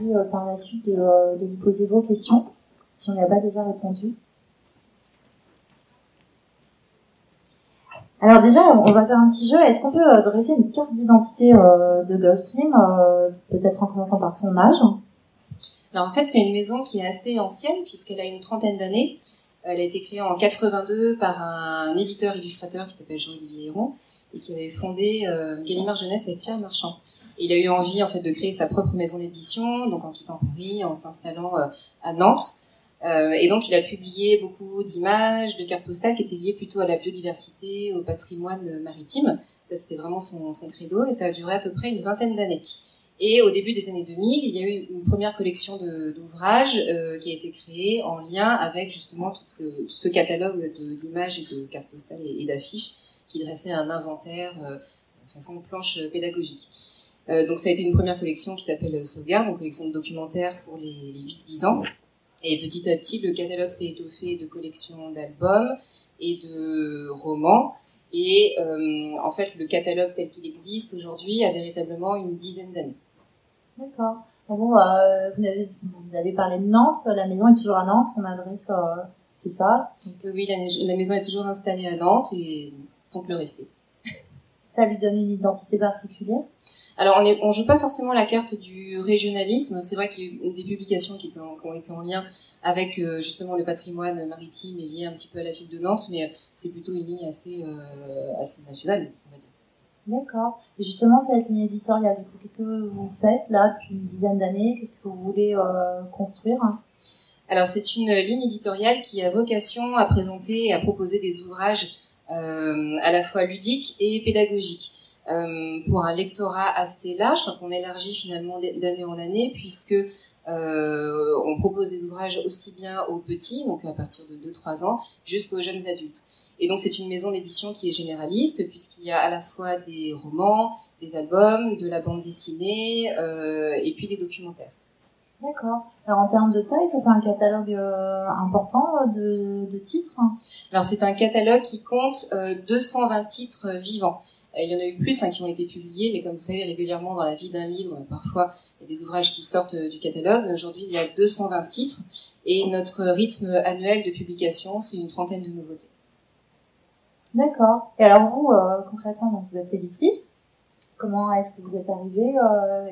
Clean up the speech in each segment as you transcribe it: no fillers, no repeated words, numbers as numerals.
envie par la suite de vous poser vos questions, si on n'y a pas déjà répondu. Alors déjà, on va faire un petit jeu. Est-ce qu'on peut dresser une carte d'identité de Gulfstream, peut-être en commençant par son âge? Alors en fait, c'est une maison qui est assez ancienne puisqu'elle a une trentaine d'années. Elle a été créée en 82 par un éditeur-illustrateur qui s'appelle Jean-Olivier Héron et qui avait fondé Gallimard Jeunesse avec Pierre Marchand. Et il a eu envie en fait de créer sa propre maison d'édition, donc en quittant Paris, en s'installant à Nantes. Et donc il a publié beaucoup d'images, de cartes postales qui étaient liées plutôt à la biodiversité, au patrimoine maritime. Ça c'était vraiment son credo et ça a duré à peu près une vingtaine d'années. Et au début des années 2000, il y a eu une première collection d'ouvrages qui a été créée en lien avec justement tout ce catalogue d'images et de cartes postales et d'affiches qui dressait un inventaire façon planche pédagogique. Donc ça a été une première collection qui s'appelle Sauvegarde, une collection de documentaires pour les 8-10 ans. Et petit à petit, le catalogue s'est étoffé de collections d'albums et de romans. Et en fait, le catalogue tel qu'il existe aujourd'hui a véritablement une dizaine d'années. D'accord. Bon, vous avez parlé de Nantes. La maison est toujours à Nantes. Son adresse, c'est ça. Donc, oui, la maison est toujours installée à Nantes et compte le rester. Ça lui donne une identité particulière? Alors, on joue pas forcément la carte du régionalisme. C'est vrai qu'il y a eu des publications qui ont été en lien avec justement le patrimoine maritime et lié un petit peu à la ville de Nantes, mais c'est plutôt une ligne assez nationale, on va dire. D'accord. Et justement, cette ligne éditoriale, du coup, qu'est-ce que vous faites là depuis une dizaine d'années? Qu'est-ce que vous voulez construire? Alors, c'est une ligne éditoriale qui a vocation à présenter et à proposer des ouvrages à la fois ludiques et pédagogiques. Pour un lectorat assez large, qu'on élargit finalement d'année en année, puisque on propose des ouvrages aussi bien aux petits, donc à partir de 2-3 ans, jusqu'aux jeunes adultes. Et donc c'est une maison d'édition qui est généraliste, puisqu'il y a à la fois des romans, des albums, de la bande dessinée, et puis des documentaires. D'accord. Alors en termes de taille, ça fait un catalogue important de titres? Alors c'est un catalogue qui compte 220 titres vivants. Il y en a eu plus qui ont été publiés, mais comme vous savez, régulièrement dans la vie d'un livre, parfois il y a des ouvrages qui sortent du catalogue. Aujourd'hui, il y a 220 titres et notre rythme annuel de publication, c'est une trentaine de nouveautés. D'accord. Et alors vous, concrètement, donc vous êtes éditrice. Comment est-ce que vous êtes arrivée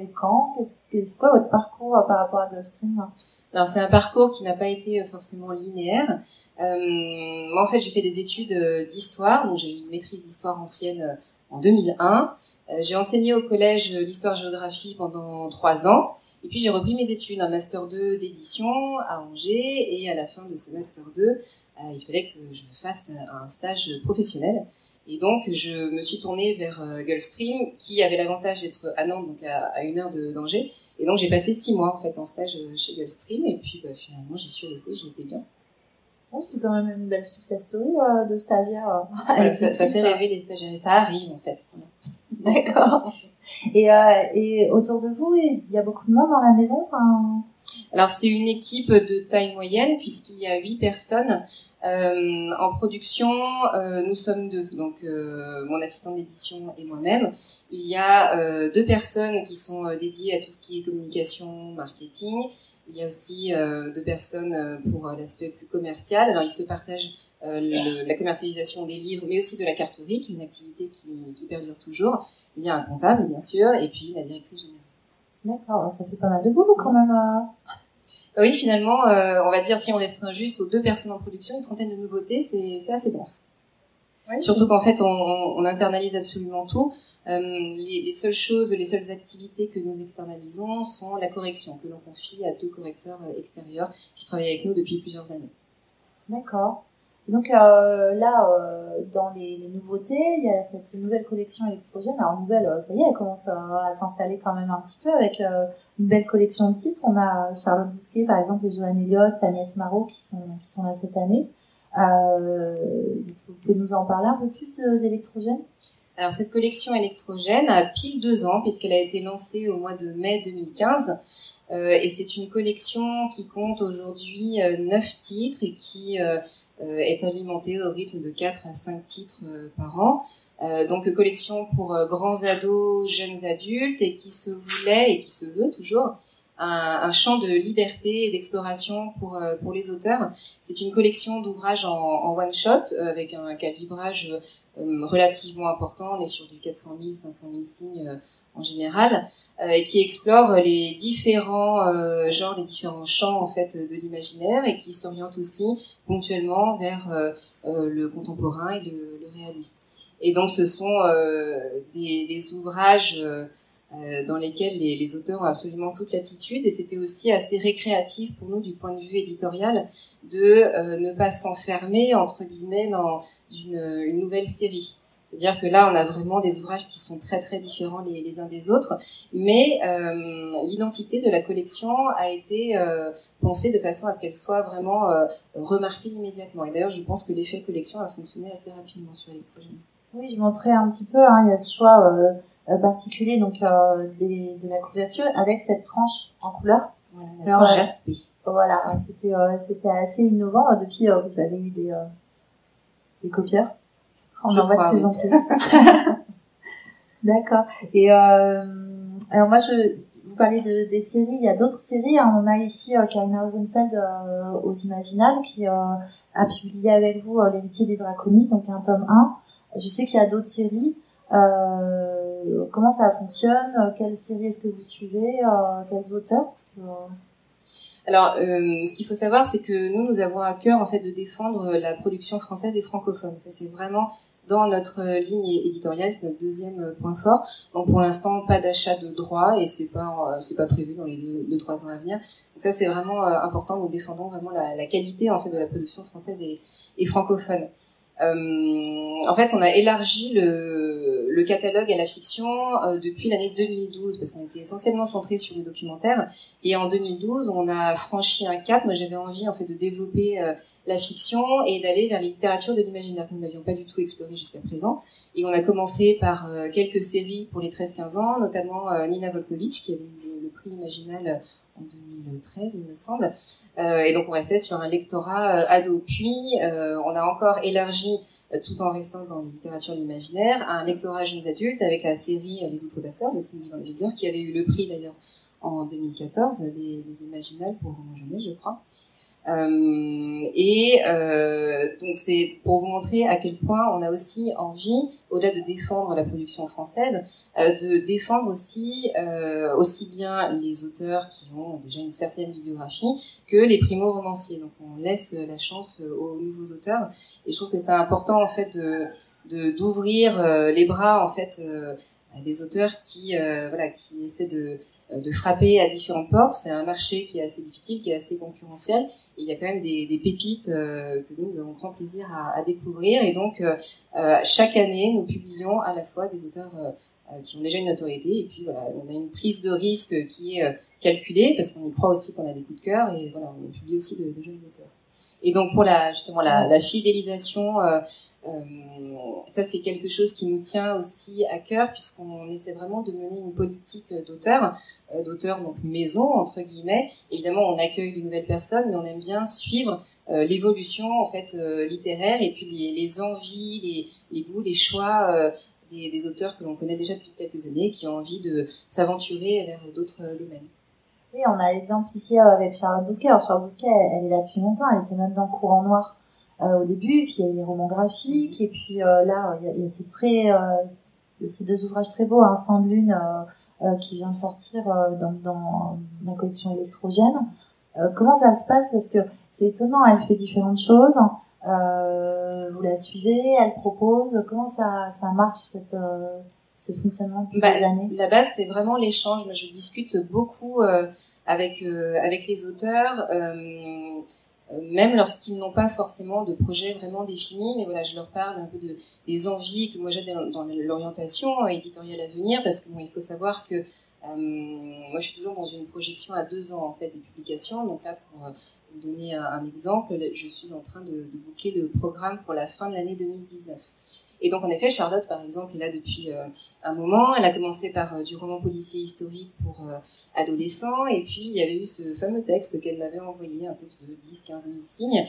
et quand? C'est quoi votre parcours par rapport à Gulfstream? Alors c'est un parcours qui n'a pas été forcément linéaire. Moi en fait j'ai fait des études d'histoire, donc j'ai eu une maîtrise d'histoire ancienne en 2001. J'ai enseigné au collège l'histoire-géographie pendant 3 ans. Et puis j'ai repris mes études, un master 2 d'édition à Angers. Et à la fin de ce master 2, il fallait que je fasse un stage professionnel. Et donc je me suis tournée vers Gulfstream, qui avait l'avantage d'être à Nantes, donc à 1 heure d'Angers. Et donc j'ai passé 6 mois en fait en stage chez Gulfstream. Et puis finalement j'y suis restée, j'y étais bien. Oh, c'est quand même une belle success story de stagiaire. Voilà, ça fait rêver les stagiaires, et ça arrive en fait. D'accord. Et autour de vous, il y a beaucoup de monde dans la maison? Alors c'est une équipe de taille moyenne puisqu'il y a 8 personnes. En production, nous sommes 2, donc mon assistant d'édition et moi-même. Il y a 2 personnes qui sont dédiées à tout ce qui est communication, marketing. Il y a aussi 2 personnes pour l'aspect plus commercial. Alors ils se partagent la commercialisation des livres, mais aussi de la carterie, qui est une activité qui perdure toujours. Il y a un comptable, bien sûr, et puis la directrice générale. D'accord, ça fait pas mal de boulot quand même. Oui, finalement, on va dire si on restreint juste aux 2 personnes en production, une trentaine de nouveautés, c'est assez dense. Oui, surtout qu'en fait, on internalise absolument tout. Les seules choses, les seules activités que nous externalisons sont la correction, que l'on confie à 2 correcteurs extérieurs qui travaillent avec nous depuis plusieurs années. D'accord. Donc là, dans les nouveautés, il y a cette nouvelle collection électrogène. Alors nouvelle, ça y est, elle commence à s'installer quand même un petit peu avec une belle collection de titres. On a Charlotte Bousquet, par exemple, et Joanne Elliott, Agnès Marot qui sont là cette année. Vous pouvez nous en parler un peu plus d'électrogène? Alors cette collection électrogène a pile 2 ans puisqu'elle a été lancée au mois de mai 2015. Et c'est une collection qui compte aujourd'hui 9 titres et qui est alimentée au rythme de 4 à 5 titres par an. Donc collection pour grands ados, jeunes adultes et qui se voulait et qui se veut toujours un champ de liberté et d'exploration pour les auteurs. C'est une collection d'ouvrages en one shot avec un calibrage relativement important. On est sur du 400 000, 500 000 signes en général, et qui explore les différents genres, les différents champs en fait de l'imaginaire, et qui s'oriente aussi ponctuellement vers le contemporain et le réaliste. Et donc ce sont des ouvrages dans lesquels les auteurs ont absolument toute l'attitude, et c'était aussi assez récréatif pour nous du point de vue éditorial de ne pas s'enfermer entre guillemets dans une nouvelle série. C'est-à-dire que là, on a vraiment des ouvrages qui sont très très différents les uns des autres, mais l'identité de la collection a été pensée de façon à ce qu'elle soit vraiment remarquée immédiatement. Et d'ailleurs, je pense que l'effet collection a fonctionné assez rapidement sur Electrogène. Oui, je montrais un petit peu, il y a ce choix particulier donc de la couverture avec cette tranche en couleur. Voilà, la tranche jaspée. Voilà, c'était assez innovant. Depuis, vous avez eu des copieurs. On en voit de plus en plus. D'accord. Et alors moi, vous parlez des séries. Il y a d'autres séries. Hein. On a ici Karina Rosenfeld aux Imaginales qui a publié avec vous L'héritier des Draconis, donc un tome 1. Je sais qu'il y a d'autres séries. Comment ça fonctionne? Quelle série est-ce que vous suivez? Quels auteurs? Parce que, Alors, ce qu'il faut savoir, c'est que nous avons à cœur en fait de défendre la production française et francophone. Ça, c'est vraiment dans notre ligne éditoriale, c'est notre deuxième point fort. Donc, pour l'instant, pas d'achat de droits et c'est pas prévu dans les 2-3 ans à venir. Donc ça, c'est vraiment important. Nous défendons vraiment la qualité en fait de la production française et francophone. En fait, on a élargi le catalogue à la fiction depuis l'année 2012, parce qu'on était essentiellement centré sur le documentaire. Et en 2012, on a franchi un cap. Moi, j'avais envie en fait de développer la fiction et d'aller vers les littératures de l'imaginaire que nous n'avions pas du tout exploré jusqu'à présent. Et on a commencé par quelques séries pour les 13-15 ans, notamment Nina Volkovitch, qui avait eu le prix Imaginal en 2013, il me semble. Et donc on restait sur un lectorat ado. Puis on a encore élargi, tout en restant dans la littérature de l'imaginaire, à un lectorat jeunes adultes avec la série Les Outrepasseurs de Cindy Van Wilder, qui avait eu le prix d'ailleurs en 2014, des Imaginales pour roman jeunesse, je crois. Donc c'est pour vous montrer à quel point on a aussi envie, au-delà de défendre la production française, de défendre aussi bien les auteurs qui ont déjà une certaine bibliographie que les primo-romanciers. Donc on laisse la chance aux nouveaux auteurs, et je trouve que c'est important en fait d'ouvrir les bras en fait à des auteurs qui essaient de frapper à différentes portes. C'est un marché qui est assez difficile, qui est assez concurrentiel. Et il y a quand même des pépites que nous avons grand plaisir à découvrir. Et donc, chaque année, nous publions à la fois des auteurs qui ont déjà une notoriété. Et puis, voilà, on a une prise de risque qui est calculée, parce qu'on y croit aussi qu'on a des coups de cœur. Et voilà, on publie aussi de jeunes auteurs. Et donc, pour la fidélisation, ça c'est quelque chose qui nous tient aussi à cœur, puisqu'on essaie vraiment de mener une politique d'auteur donc maison entre guillemets. Évidemment, on accueille de nouvelles personnes, mais on aime bien suivre l'évolution en fait littéraire, et puis les envies, les goûts, les choix des auteurs que l'on connaît déjà depuis quelques années, qui ont envie de s'aventurer vers d'autres domaines. Oui, on a l'exemple ici avec Charlotte Bousquet. Alors Charlotte Bousquet, elle est là depuis longtemps, elle était même dans Courant Noir au début, puis il y a les romans graphiques, et puis là, il y a ces deux ouvrages très beaux, hein, Sang de Lune, qui vient de sortir dans la collection Électrogène. Comment ça se passe? Parce que c'est étonnant, elle fait différentes choses. Vous la suivez, elle propose. Comment ça marche ce fonctionnement depuis des années? La base, c'est vraiment l'échange. Moi, je discute beaucoup avec les auteurs, même lorsqu'ils n'ont pas forcément de projet vraiment défini. Mais voilà, je leur parle un peu des envies que moi j'ai dans l'orientation éditoriale à venir, parce que bon, il faut savoir que moi, je suis toujours dans une projection à 2 ans en fait des publications. Donc là, pour vous donner un exemple, je suis en train de boucler le programme pour la fin de l'année 2019. Et donc, en effet, Charlotte, par exemple, est là depuis un moment. Elle a commencé par du roman policier historique pour adolescents. Et puis, il y avait eu ce fameux texte qu'elle m'avait envoyé, un texte de 10-15 000 signes,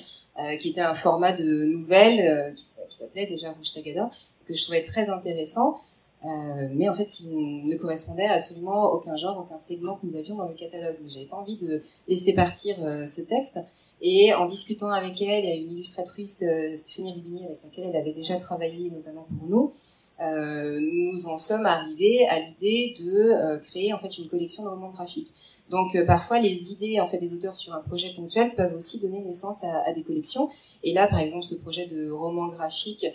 qui était un format de nouvelle qui s'appelait déjà Rouge Tagada, que je trouvais très intéressant. mais en fait, il ne correspondait à absolument aucun genre, aucun segment que nous avions dans le catalogue. Mais j'avais pas envie de laisser partir ce texte. Et en discutant avec elle, il y a une illustratrice, Stéphanie Rubini, avec laquelle elle avait déjà travaillé, notamment pour nous, nous en sommes arrivés à l'idée de créer en fait une collection de romans graphiques. Donc parfois les idées en fait des auteurs sur un projet ponctuel peuvent aussi donner naissance à des collections. Et là par exemple ce projet de roman graphique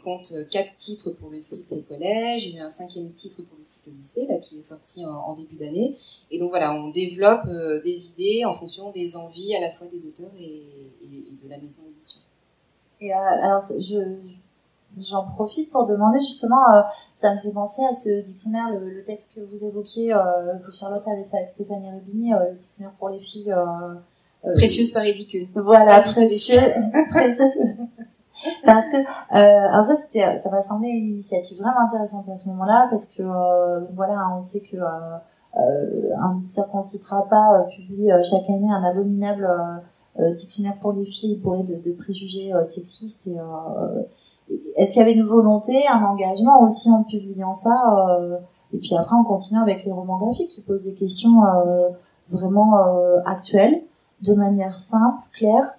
compte 4 titres pour le cycle collège. Il y a eu un 5e titre pour le cycle lycée là qui est sorti en début d'année. Et donc voilà, on développe des idées en fonction des envies à la fois des auteurs et de la maison d'édition. Et alors j'en profite pour demander justement, ça me fait penser à ce dictionnaire, le texte que vous évoquiez, que Charlotte avait fait avec Stéphanie Rubini, le dictionnaire pour les filles. Précieuse par ridicule. Voilà, précieuse. Parce que, alors ça m'a semblé une initiative vraiment intéressante à ce moment-là, parce que voilà, on sait que un éditeur qu'on citera pas publie chaque année un abominable dictionnaire pour les filles bourré de préjugés sexistes et est-ce qu'il y avait une volonté, un engagement aussi en publiant ça et puis après on continue avec les romans graphiques qui posent des questions vraiment actuelles, de manière simple, claire,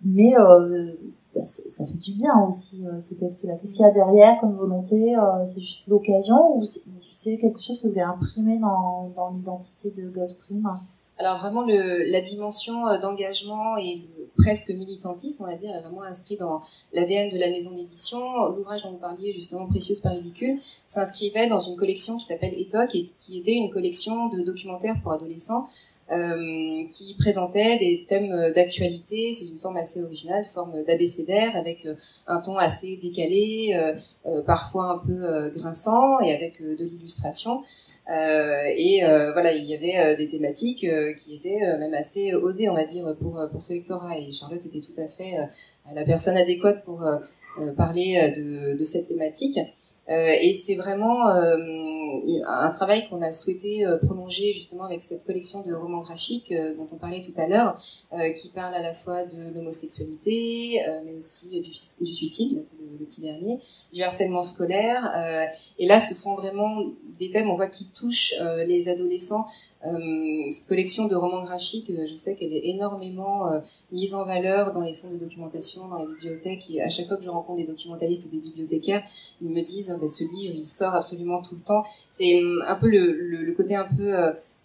mais ça fait du bien aussi ces textes-là. Qu'est-ce qu'il y a derrière comme volonté? C'est juste l'occasion ou c'est quelque chose que vous voulez imprimer dans l'identité de Gulfstream? Alors vraiment la dimension d'engagement et presque militantisme, on va dire, est vraiment inscrit dans l'ADN de la maison d'édition. L'ouvrage dont vous parliez, justement, Précieuse par ridicule, s'inscrivait dans une collection qui s'appelle ETOC et qui était une collection de documentaires pour adolescents qui présentait des thèmes d'actualité sous une forme assez originale, forme d'abécédaire, avec un ton assez décalé, parfois un peu grinçant et avec de l'illustration. Voilà, il y avait des thématiques qui étaient même assez osées, on va dire, pour ce lectorat. Et Charlotte était tout à fait la personne adéquate pour parler de cette thématique. Et c'est vraiment un travail qu'on a souhaité prolonger justement avec cette collection de romans graphiques dont on parlait tout à l'heure, qui parle à la fois de l'homosexualité, mais aussi du suicide, c'est le petit dernier, du harcèlement scolaire. Et là, ce sont vraiment des thèmes, on voit, qui touchent les adolescents. Cette collection de romans graphiques, je sais qu'elle est énormément mise en valeur dans les centres de documentation, dans les bibliothèques. Et à chaque fois que je rencontre des documentalistes ou des bibliothécaires, ils me disent ce livre, il sort absolument tout le temps. C'est un peu le côté un peu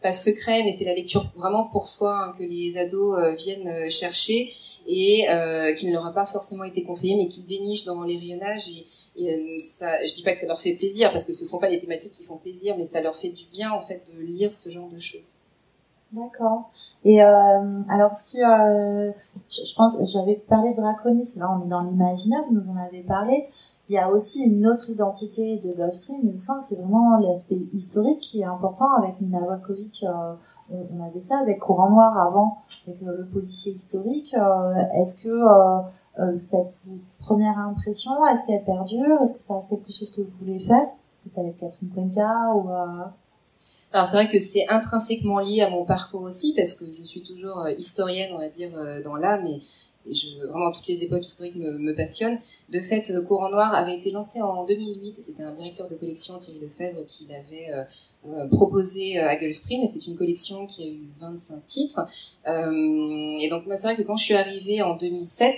pas secret, mais c'est la lecture vraiment pour soi hein, que les ados viennent chercher et qui ne leur a pas forcément été conseillé, mais qu'ils dénichent dans les rayonnages. Et ça, je dis pas que ça leur fait plaisir, parce que ce sont pas des thématiques qui font plaisir, mais ça leur fait du bien en fait de lire ce genre de choses. D'accord. Et alors si je pense, j'avais parlé de Draconis, là on est dans l'imaginaire, vous nous en avez parlé. Il y a aussi une autre identité de Gulfstream, il me semble, c'est vraiment l'aspect historique qui est important avec Nina Volkovic. On avait ça avec Courant Noir avant, avec le policier historique. Est-ce que cette première impression, est-ce qu'elle perdure? Est-ce que ça reste quelque chose que vous voulez faire? Peut-être avec Catherine Cuenca ou... Alors c'est vrai que c'est intrinsèquement lié à mon parcours aussi, parce que je suis toujours historienne, on va dire, dans l'âme, et vraiment toutes les époques historiques me passionnent. De fait, Courant Noir avait été lancé en 2008, et c'était un directeur de collection, Thierry Lefebvre, qui l'avait proposé à Gulfstream, et c'est une collection qui a eu 25 titres. Et donc moi c'est vrai que quand je suis arrivée en 2007,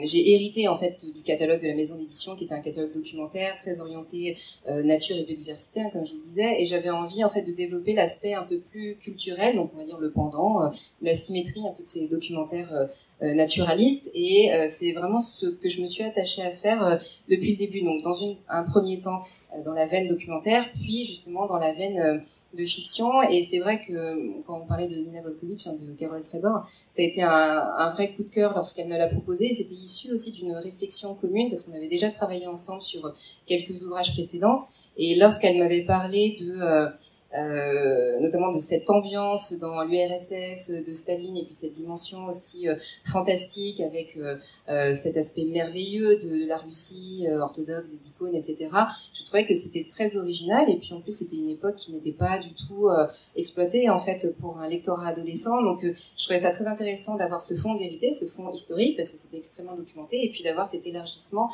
j'ai hérité en fait du catalogue de la maison d'édition, qui était un catalogue documentaire très orienté nature et biodiversité, hein, comme je vous le disais, et j'avais envie en fait de développer l'aspect un peu plus culturel, donc on va dire le pendant, la symétrie un peu de ces documentaires naturalistes, et c'est vraiment ce que je me suis attachée à faire depuis le début. Donc dans un premier temps dans la veine documentaire, puis justement dans la veine de fiction. Et c'est vrai que quand on parlait de Nina Volkovic, hein, de Carole Trebor, ça a été un vrai coup de cœur lorsqu'elle me l'a proposé. Et c'était issu aussi d'une réflexion commune, parce qu'on avait déjà travaillé ensemble sur quelques ouvrages précédents. Et lorsqu'elle m'avait parlé de notamment de cette ambiance dans l'URSS de Staline, et puis cette dimension aussi fantastique avec cet aspect merveilleux de la Russie orthodoxe, des icônes, etc. Je trouvais que c'était très original, et puis en plus c'était une époque qui n'était pas du tout exploitée en fait pour un lectorat adolescent, donc je trouvais ça très intéressant d'avoir ce fond de vérité, ce fond historique, parce que c'était extrêmement documenté, et puis d'avoir cet élargissement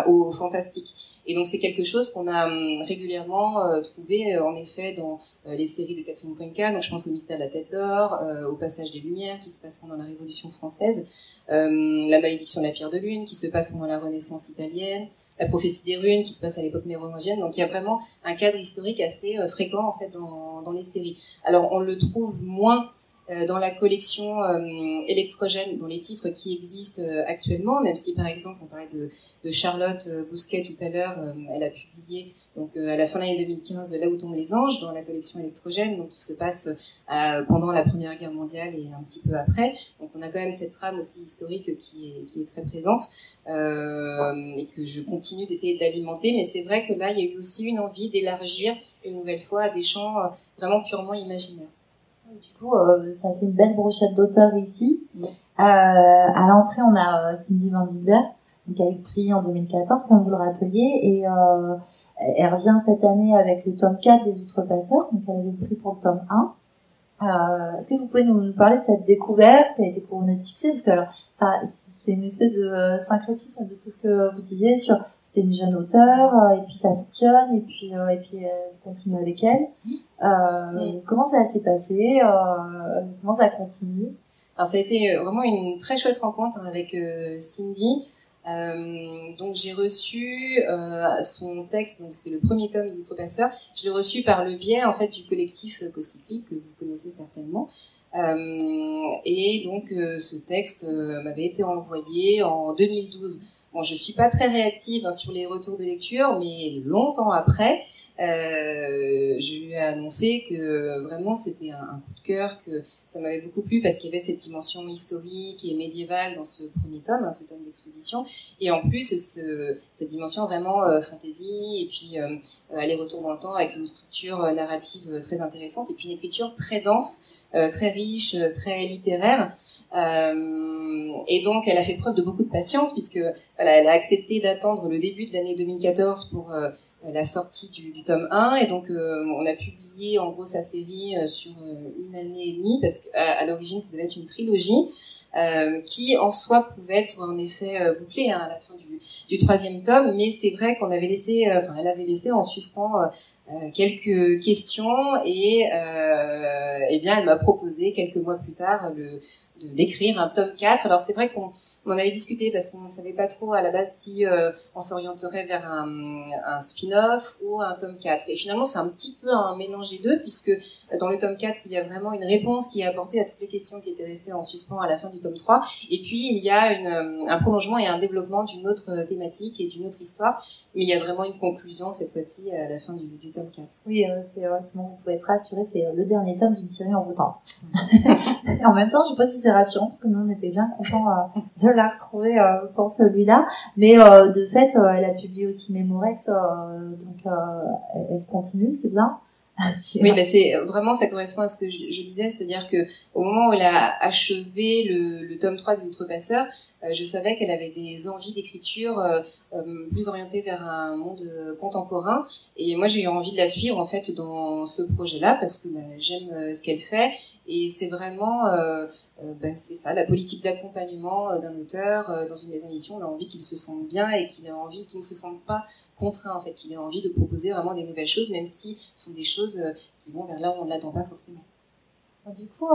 au fantastique. Et donc c'est quelque chose qu'on a régulièrement trouvé en effet dans les séries de Catherine Cuenca, donc je pense au Mystère de la Tête d'Or, au Passage des Lumières qui se passe pendant la Révolution française, la Malédiction de la Pierre de Lune qui se passe pendant la Renaissance italienne, la Prophétie des Runes qui se passe à l'époque mérovingienne. Donc il y a vraiment un cadre historique assez fréquent en fait dans les séries. Alors on le trouve moins dans la collection électrogène, dans les titres qui existent actuellement, même si par exemple on parlait de Charlotte Bousquet tout à l'heure, elle a publié donc à la fin de l'année 2015 Là où tombent les anges dans la collection électrogène, donc qui se passe pendant la Première Guerre mondiale et un petit peu après. Donc on a quand même cette trame aussi historique qui est très présente et que je continue d'essayer d'alimenter, mais c'est vrai que là il y a eu aussi une envie d'élargir une nouvelle fois à des champs vraiment purement imaginaires. Du coup, ça fait une belle brochette d'auteurs ici. À l'entrée, on a Cindy Van Wilder, qui a eu le prix en 2014, comme vous le rappeliez, et elle revient cette année avec le tome 4 des Outrepasseurs, donc elle avait le prix pour le tome 1. Est-ce que vous pouvez nous parler de cette découverte qui a été couronnée de succès, parce que alors, ça, c'est une espèce de syncrétisme de tout ce que vous disiez sur c'était une jeune auteure, et puis ça fonctionne, et puis continue avec elle. Comment ça s'est passé, comment ça continue? Alors ça a été vraiment une très chouette rencontre avec Cindy. Donc j'ai reçu son texte, donc c'était le premier tome des Outrepasseurs. Je l'ai reçu par le biais en fait du collectif Cocyclique que vous connaissez certainement. Et donc ce texte m'avait été envoyé en 2012. Bon, je suis pas très réactive sur les retours de lecture, mais longtemps après, je lui ai annoncé que vraiment c'était un coup de cœur, que ça m'avait beaucoup plu parce qu'il y avait cette dimension historique et médiévale dans ce premier tome, ce tome d'exposition, et en plus cette dimension vraiment fantasy, et puis aller-retour dans le temps avec une structure narrative très intéressante, et puis une écriture très dense, très riche, très littéraire. Et donc elle a fait preuve de beaucoup de patience, puisque voilà, elle a accepté d'attendre le début de l'année 2014 pour la sortie du tome 1, et donc on a publié en gros sa série sur une année et demie, parce qu'à l'origine ça devait être une trilogie qui en soi pouvait être en effet bouclée à la fin du troisième tome, mais c'est vrai qu'on avait laissé, elle avait laissé en suspens quelques questions, et eh bien elle m'a proposé quelques mois plus tard d'écrire un tome 4. Alors c'est vrai qu'on avait discuté parce qu'on ne savait pas trop à la base si on s'orienterait vers un spin-off ou un tome 4. Et finalement c'est un petit peu un mélange des deux, puisque dans le tome 4 il y a vraiment une réponse qui est apportée à toutes les questions qui étaient restées en suspens à la fin du tome 3. Et puis il y a un prolongement et un développement d'une autre thématique et d'une autre histoire. Mais il y a vraiment une conclusion cette fois-ci à la fin du tome 4. Oui, c'est vrai, vous pouvez être rassurés, c'est le dernier tome d'une série envoûtante. Et en même temps, je sais pas si c'est rassurant, parce que nous on était bien contents de la retrouver pour celui-là. Mais de fait, elle a publié aussi Mémorex, donc elle continue, c'est bien. Oui, c'est vraiment, ça correspond à ce que je disais, c'est-à-dire que au moment où elle a achevé le tome 3 des Outrepasseurs, je savais qu'elle avait des envies d'écriture plus orientées vers un monde contemporain, et moi j'ai eu envie de la suivre en fait dans ce projet-là, parce que j'aime ce qu'elle fait, et c'est vraiment c'est ça, la politique d'accompagnement d'un auteur dans une maison d'édition. On a envie qu'il se sente bien et qu'il ne se sente pas contraint, en fait, qu'il ait envie de proposer vraiment des nouvelles choses, même si ce sont des choses qui vont vers là où on ne l'attend pas forcément. Du coup,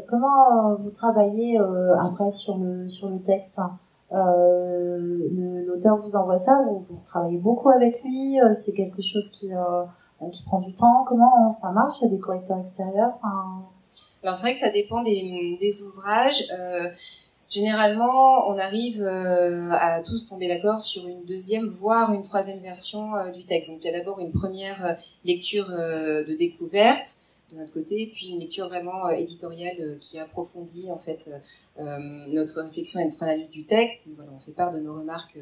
comment vous travaillez après sur le texte? L'auteur vous envoie ça, vous travaillez beaucoup avec lui, c'est quelque chose qui prend du temps. Comment ça marche? Il y a des correcteurs extérieurs? Alors c'est vrai que ça dépend des ouvrages. Généralement, on arrive à tous tomber d'accord sur une deuxième, voire une troisième version du texte. Donc il y a d'abord une première lecture de découverte de notre côté, puis une lecture vraiment éditoriale qui approfondit en fait notre réflexion et notre analyse du texte. Et voilà, on fait part de nos remarques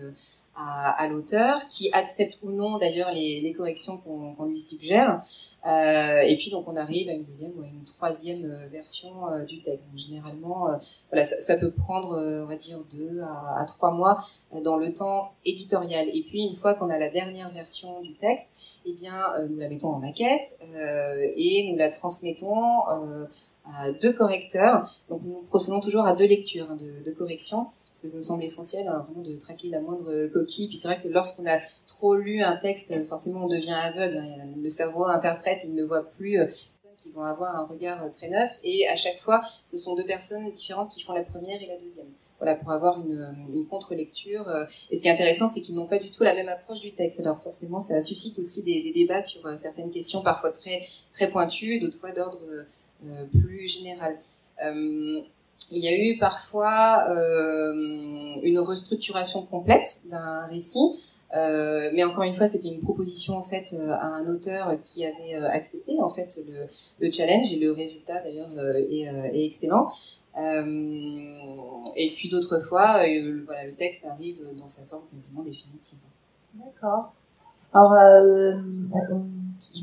à l'auteur, qui accepte ou non d'ailleurs les corrections qu'on lui suggère. Et puis donc on arrive à une deuxième ou à une troisième version du texte. Donc, généralement, voilà, ça peut prendre, on va dire, 2 à 3 mois dans le temps éditorial. Et puis une fois qu'on a la dernière version du texte, eh bien nous la mettons en maquette et nous la transmettons à 2 correcteurs. Donc nous procédons toujours à 2 lectures de correction. Parce que ça nous semble essentiel, vraiment de traquer la moindre coquille. Puis c'est vrai que lorsqu'on a trop lu un texte, forcément on devient aveugle. Le cerveau interprète, il ne voit plus personnes qui vont avoir un regard très neuf. Et à chaque fois, ce sont 2 personnes différentes qui font la première et la deuxième. Voilà, pour avoir une contre-lecture. Et ce qui est intéressant, c'est qu'ils n'ont pas du tout la même approche du texte. Alors forcément, ça suscite aussi des débats sur certaines questions, parfois très très pointues, d'autres fois d'ordre plus général. Il y a eu parfois une restructuration complète d'un récit, mais encore une fois, c'était une proposition en fait à un auteur qui avait accepté en fait le challenge, et le résultat d'ailleurs est excellent. Et puis d'autres fois, voilà, le texte arrive dans sa forme quasiment définitive. D'accord. Alors,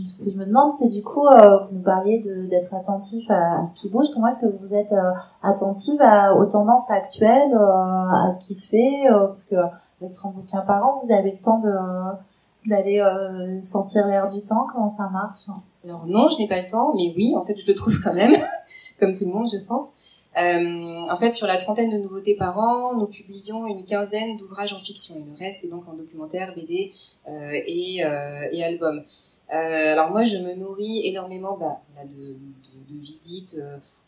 ce que je me demande, c'est du coup, vous parliez d'être attentif à ce qui bouge. Comment est-ce que vous êtes attentive aux tendances actuelles, à ce qui se fait, parce que avec 30 bouquins par an, vous avez le temps d'aller sentir l'air du temps. Comment ça marche? Alors non, je n'ai pas le temps, mais oui, en fait, je le trouve quand même, comme tout le monde, je pense. En fait, sur la 30aine de nouveautés par an, nous publions une 15aine d'ouvrages en fiction, et le reste est donc en documentaire, BD et album. Alors moi, je me nourris énormément de visites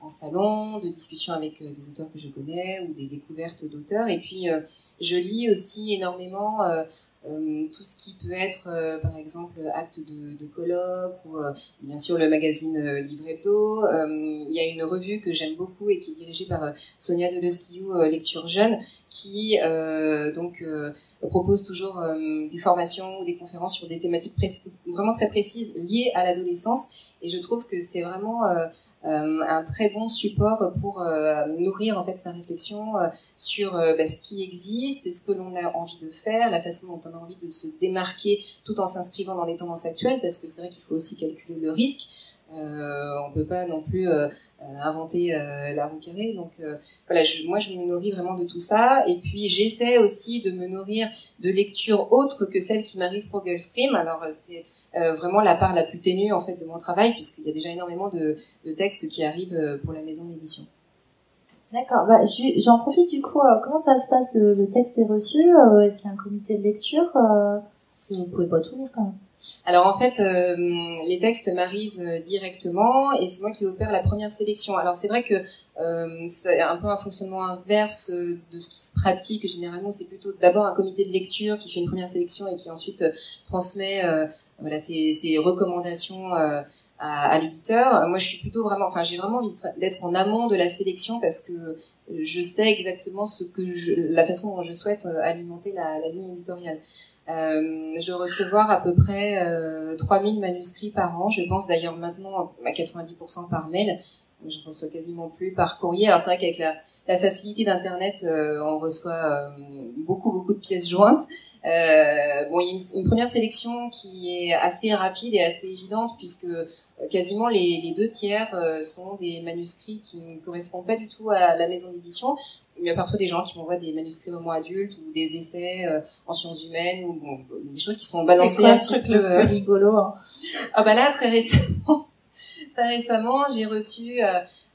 en salon, de discussions avec des auteurs que je connais ou des découvertes d'auteurs, et puis je lis aussi énormément tout ce qui peut être, par exemple, acte de colloque, ou bien sûr le magazine Livre Hebdo. Il y a une revue que j'aime beaucoup et qui est dirigée par Sonia Deleuze-Guillou, Lecture Jeune, qui propose toujours des formations ou des conférences sur des thématiques vraiment très précises liées à l'adolescence. Et je trouve que c'est vraiment un très bon support pour nourrir en fait sa réflexion sur ce qui existe et ce que l'on a envie de faire, la façon dont on a envie de se démarquer tout en s'inscrivant dans les tendances actuelles, parce que c'est vrai qu'il faut aussi calculer le risque. On peut pas non plus inventer la roue carrée. Donc voilà, moi je me nourris vraiment de tout ça, et puis j'essaie aussi de me nourrir de lectures autres que celles qui m'arrivent pour Gulfstream. Alors c'est vraiment la part la plus ténue en fait de mon travail, puisqu'il y a déjà énormément de textes qui arrivent pour la maison d'édition. D'accord. J'en profite du coup. Comment ça se passe? Le texte est reçu? Est-ce qu'il y a un comité de lecture? Vous pouvez pas tout lire quand même. Alors en fait, les textes m'arrivent directement et c'est moi qui opère la première sélection. Alors c'est vrai que c'est un peu un fonctionnement inverse de ce qui se pratique. Généralement, c'est plutôt d'abord un comité de lecture qui fait une première sélection et qui ensuite transmet ses recommandations à l'éditeur. Moi, je suis plutôt vraiment, j'ai vraiment envie d'être en amont de la sélection, parce que je sais exactement la façon dont je souhaite alimenter la ligne éditoriale. Je dois recevoir à peu près 3000 manuscrits par an. Je pense d'ailleurs maintenant à 90% par mail. Je reçois quasiment plus par courrier. Alors c'est vrai qu'avec la facilité d'internet, on reçoit beaucoup de pièces jointes. Il y a une première sélection qui est assez rapide et assez évidente, puisque quasiment les 2/3 sont des manuscrits qui ne correspondent pas du tout à la maison d'édition. Il y a parfois des gens qui m'envoient des manuscrits homo adultes ou des essais en sciences humaines, ou des choses qui sont balancées un petit peu. Le plus rigolo, hein. Ah bah là, très récemment, j'ai reçu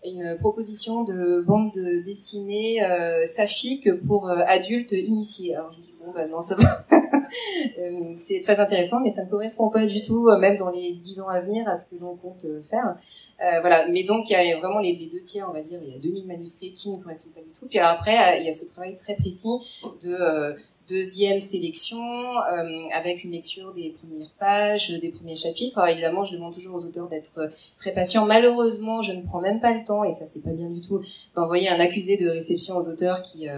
une proposition de bande dessinée saphique pour adultes initiés. Alors je me dis non, ça va. C'est très intéressant, mais ça ne correspond pas du tout, même dans les 10 ans à venir, à ce que l'on compte faire. Voilà. Mais donc, il y a vraiment les 2/3, on va dire, il y a 2000 manuscrits qui ne correspondent pas du tout. Puis après, il y a ce travail très précis de deuxième sélection, avec une lecture des premières pages, des premiers chapitres. Alors évidemment, je demande toujours aux auteurs d'être très patients. Malheureusement, je ne prends même pas le temps, et ça c'est pas bien du tout, d'envoyer un accusé de réception aux auteurs qui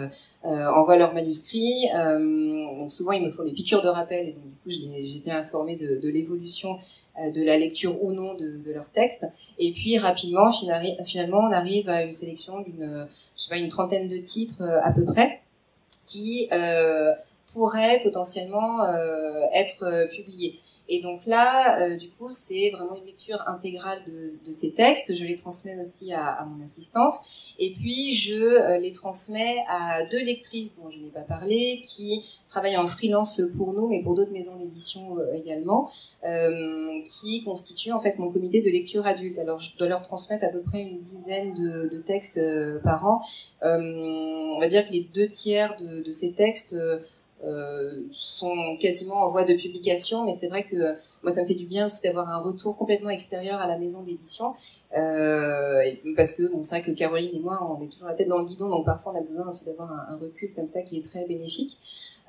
envoient leurs manuscrits. Donc souvent, ils me font des piqûres de rappel, et donc du coup, j'étais informée de l'évolution de la lecture ou non de leur texte. Et puis rapidement, finalement, on arrive à une sélection d'une 30aine de titres à peu près, qui pourraient potentiellement être publiés. Et donc là, du coup, c'est vraiment une lecture intégrale de ces textes. Je les transmets aussi à mon assistante. Et puis, je les transmets à 2 lectrices dont je n'ai pas parlé, qui travaillent en freelance pour nous, mais pour d'autres maisons d'édition également, qui constituent en fait mon comité de lecture adulte. Alors, je dois leur transmettre à peu près une dizaine de textes par an. On va dire que les 2 tiers de ces textes sont quasiment en voie de publication, mais c'est vrai que moi ça me fait du bien aussi d'avoir un retour complètement extérieur à la maison d'édition, parce que bon, c'est vrai que Caroline et moi on est toujours la tête dans le guidon, donc parfois on a besoin aussi d'avoir un recul comme ça qui est très bénéfique.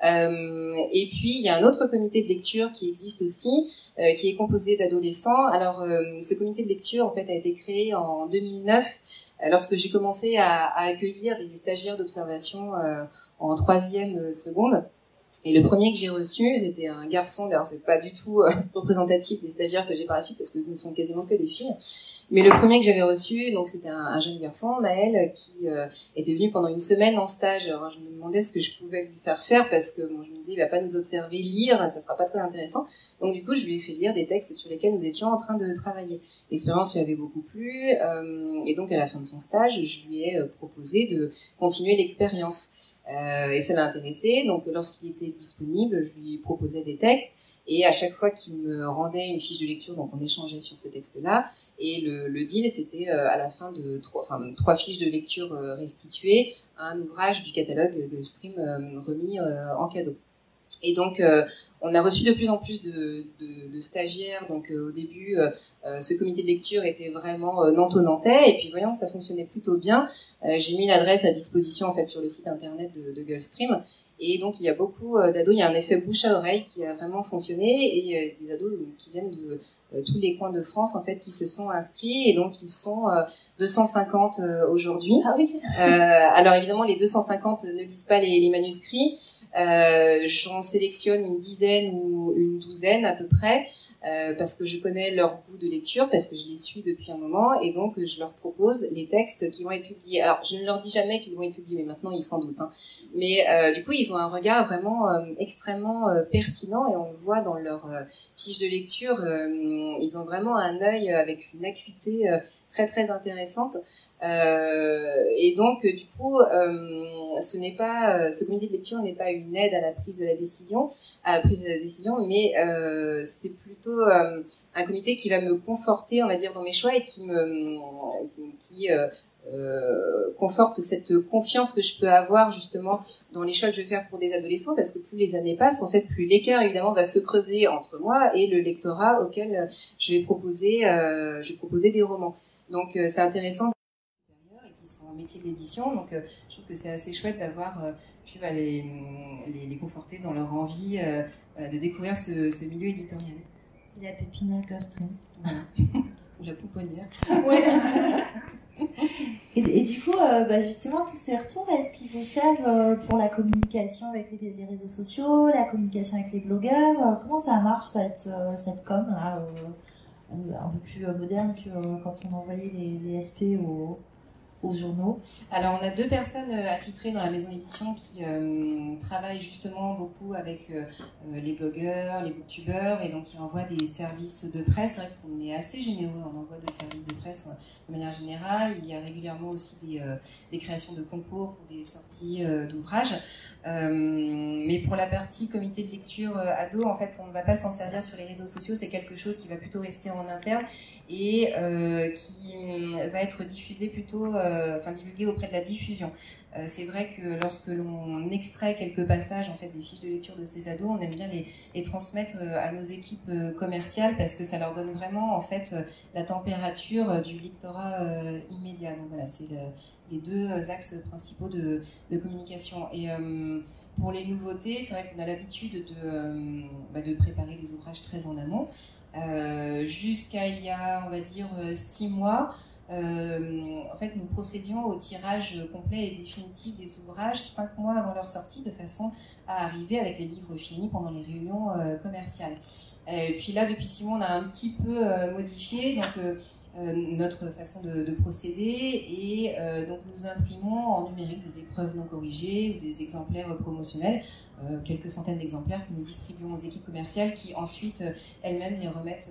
Et puis il y a un autre comité de lecture qui existe aussi, qui est composé d'adolescents. Alors ce comité de lecture en fait a été créé en 2009 lorsque j'ai commencé à accueillir des stagiaires d'observation en 3e seconde. Et le premier que j'ai reçu, c'était un garçon. D'ailleurs, c'est pas du tout représentatif des stagiaires que j'ai par la suite, parce que ce ne sont quasiment que des filles. Mais le premier que j'avais reçu, donc c'était un jeune garçon, Maël, qui était venu pendant une semaine en stage. Alors, je me demandais ce que je pouvais lui faire, parce que bon, je me disais, il va pas nous observer lire, ça sera pas très intéressant. Donc, du coup, je lui ai fait lire des textes sur lesquels nous étions en train de travailler. L'expérience lui avait beaucoup plu, et donc à la fin de son stage, je lui ai proposé de continuer l'expérience. Et ça l'a intéressé, donc lorsqu'il était disponible, je lui proposais des textes, et à chaque fois qu'il me rendait une fiche de lecture, donc on échangeait sur ce texte-là, et le deal, c'était à la fin de 3 fiches de lecture restituées, un ouvrage du catalogue de Stream remis en cadeau. Et donc, on a reçu de plus en plus de stagiaires. Donc, au début, ce comité de lecture était vraiment nantais. Et puis, voyant que ça fonctionnait plutôt bien, j'ai mis l'adresse à disposition en fait sur le site internet de Gulfstream. Et donc, il y a beaucoup d'ados. Il y a un effet bouche à oreille qui a vraiment fonctionné. Et des ados qui viennent de tous les coins de France en fait qui se sont inscrits. Et donc, ils sont 250 aujourd'hui. Ah oui. Alors, évidemment, les 250 ne lisent pas les manuscrits. J'en sélectionne une dizaine ou une douzaine à peu près, parce que je connais leur goût de lecture, parce que je les suis depuis un moment, et donc je leur propose les textes qui vont être publiés. Alors je ne leur dis jamais qu'ils vont être publiés, mais maintenant ils s'en doutent, hein. Mais du coup ils ont un regard vraiment extrêmement pertinent, et on le voit dans leur fiche de lecture, ils ont vraiment un œil avec une acuité très très intéressante. Et donc du coup ce comité de lecture n'est pas une aide à la prise de la décision, mais c'est plutôt un comité qui va me conforter, on va dire, dans mes choix, et qui conforte cette confiance que je peux avoir justement dans les choix que je vais faire pour des adolescents, parce que plus les années passent, en fait, plus l'écart évidemment va se creuser entre moi et le lectorat auquel je vais proposer des romans. Donc c'est intéressant et qui sont en métier de l'édition, donc je trouve que c'est assez chouette d'avoir pu les conforter dans leur envie de découvrir ce milieu éditorial. C'est la pépinière Gulfstream. Voilà. Ou la pouponnière. Oui. Et du coup, justement, tous ces retours, est-ce qu'ils vous servent pour la communication avec les réseaux sociaux, la communication avec les blogueurs? Comment ça marche cette com là, un peu plus moderne que quand on envoyait les SP aux journaux? Alors, on a 2 personnes attitrées dans la maison d'édition qui travaillent justement beaucoup avec les blogueurs, les booktubeurs, et donc qui envoient des services de presse. C'est vrai qu'on est assez généreux en envoi de services de presse de manière générale. Il y a régulièrement aussi des créations de concours pour des sorties d'ouvrages. Mais pour la partie comité de lecture ado, en fait, on ne va pas s'en servir sur les réseaux sociaux. C'est quelque chose qui va plutôt rester en interne et qui va être diffusé plutôt, divulgué auprès de la diffusion. C'est vrai que lorsque l'on extrait quelques passages en fait des fiches de lecture de ces ados, on aime bien les transmettre à nos équipes commerciales, parce que ça leur donne vraiment en fait la température du lectorat immédiat. Donc voilà, c'est les 2 axes principaux de communication. Et pour les nouveautés, c'est vrai qu'on a l'habitude de préparer des ouvrages très en amont. Jusqu'à il y a, on va dire, 6 mois, en fait, nous procédions au tirage complet et définitif des ouvrages 5 mois avant leur sortie, de façon à arriver avec les livres finis pendant les réunions commerciales. Et puis là, depuis 6 mois, on a un petit peu modifié. Donc, notre façon de procéder et donc nous imprimons en numérique des épreuves non corrigées ou des exemplaires promotionnels, quelques centaines d'exemplaires que nous distribuons aux équipes commerciales qui ensuite elles-mêmes les remettent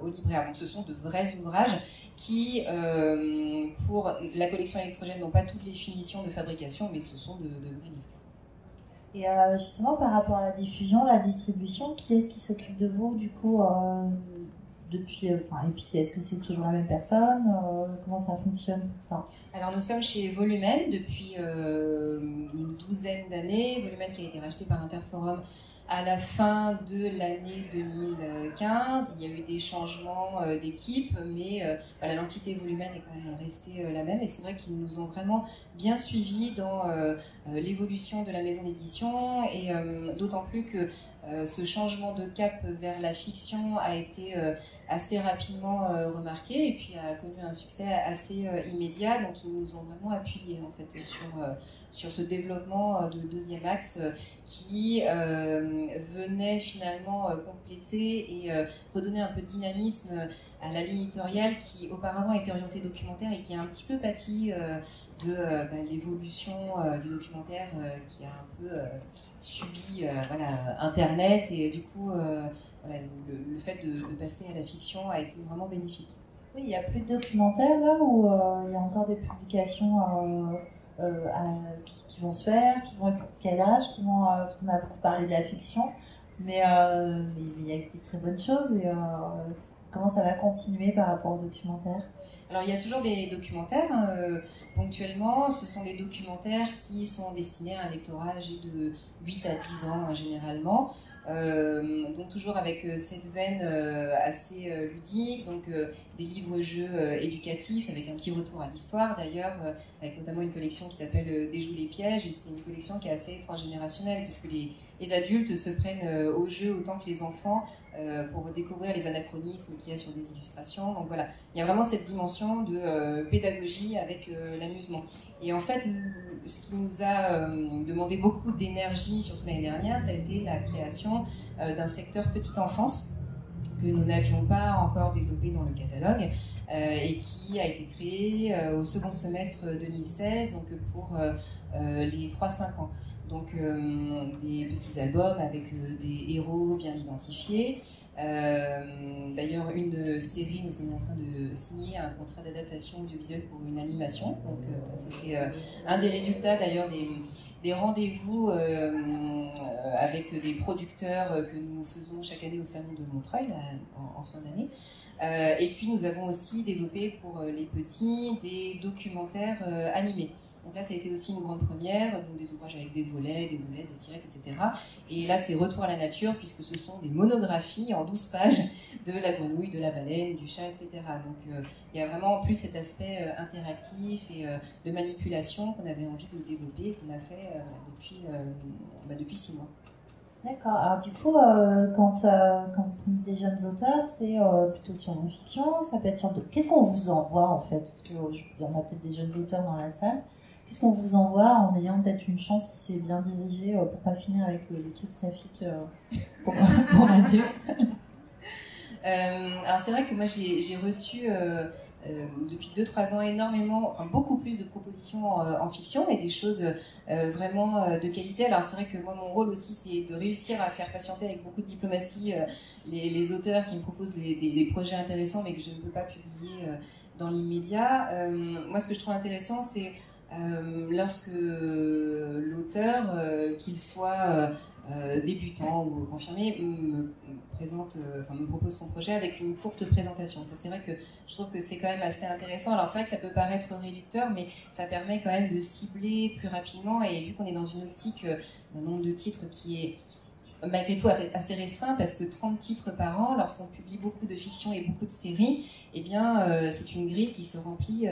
aux libraires. Donc ce sont de vrais ouvrages qui, pour la collection électrogène, n'ont pas toutes les finitions de fabrication, mais ce sont de vrais livres. Et justement, par rapport à la diffusion, la distribution, qui est-ce qui s'occupe de vous, du coup, depuis, et puis est-ce que c'est toujours la même personne, comment ça fonctionne pour ça? Alors nous sommes chez Volumen depuis une douzaine d'années. Volumen qui a été racheté par Interforum à la fin de l'année 2015. Il y a eu des changements d'équipe, mais voilà, l'entité Volumen est quand même restée la même. Et c'est vrai qu'ils nous ont vraiment bien suivis dans l'évolution de la maison d'édition. Et d'autant plus que ce changement de cap vers la fiction a été assez rapidement remarqué et puis a connu un succès assez immédiat. Donc ils nous ont vraiment appuyé en fait sur ce développement de deuxième axe qui venait finalement compléter et redonner un peu de dynamisme à la ligne éditoriale qui auparavant était orientée documentaire et qui a un petit peu pâti de l'évolution du documentaire qui a un peu subi voilà, Internet et du coup voilà, le fait de passer à la fiction a été vraiment bénéfique. Oui, il n'y a plus de documentaires là où il y a encore des publications qui vont se faire, qui vont être pour quel âge, parce qu'on a beaucoup parlé de la fiction, mais il y a des très bonnes choses et comment ça va continuer par rapport au documentaire? Alors il y a toujours des documentaires, ponctuellement, ce sont des documentaires qui sont destinés à un lectorat âgé de 8 à 10 ans généralement, donc toujours avec cette veine assez ludique, donc des livres-jeux éducatifs avec un petit retour à l'histoire d'ailleurs, avec notamment une collection qui s'appelle Déjoue les pièges, et c'est une collection qui est assez transgénérationnelle puisque les adultes se prennent au jeu autant que les enfants pour découvrir les anachronismes qu'il y a sur des illustrations. Donc voilà, il y a vraiment cette dimension de pédagogie avec l'amusement. Et en fait, ce qui nous a demandé beaucoup d'énergie, surtout l'année dernière, ça a été la création d'un secteur petite enfance que nous n'avions pas encore développé dans le catalogue et qui a été créé au second semestre 2016, donc pour les 3-5 ans. Donc des petits albums avec des héros bien identifiés. D'ailleurs, une série, nous sommes en train de signer un contrat d'adaptation audiovisuelle pour une animation. Donc ça c'est un des résultats d'ailleurs des rendez-vous avec des producteurs que nous faisons chaque année au Salon de Montreuil là, en fin d'année. Et puis nous avons aussi développé pour les petits des documentaires animés. Donc là, ça a été aussi une grande première, donc des ouvrages avec des volets, des boulettes, des tirettes, etc. Et là, c'est retour à la nature, puisque ce sont des monographies en 12 pages de la grenouille, de la baleine, du chat, etc. Donc il y a vraiment en plus cet aspect interactif et de manipulation qu'on avait envie de développer et qu'on a fait depuis 6 mois. D'accord. Alors du coup, quand vous prenez des jeunes auteurs, c'est plutôt sur la fiction, ça peut être sur d'autres. Qu'est-ce qu'on vous envoie en fait? Parce qu'il y en a peut-être des jeunes auteurs dans la salle. Qu'est-ce qu'on vous envoie en ayant peut-être une chance si c'est bien dirigé pour pas finir avec le truc saphique pour adultes? Alors c'est vrai que moi j'ai reçu depuis 2-3 ans énormément, enfin beaucoup plus de propositions en fiction et des choses vraiment de qualité. Alors c'est vrai que moi mon rôle aussi c'est de réussir à faire patienter avec beaucoup de diplomatie les auteurs qui me proposent des projets intéressants mais que je ne peux pas publier dans l'immédiat. Moi ce que je trouve intéressant c'est lorsque l'auteur, qu'il soit débutant ou confirmé, me propose son projet avec une courte présentation. Ça, c'est vrai que je trouve que c'est quand même assez intéressant. Alors, c'est vrai que ça peut paraître réducteur, mais ça permet quand même de cibler plus rapidement. Et vu qu'on est dans une optique d'un nombre de titres qui est malgré tout assez restreint, parce que 30 titres par an, lorsqu'on publie beaucoup de fiction et beaucoup de séries, eh bien, c'est une grille qui se remplit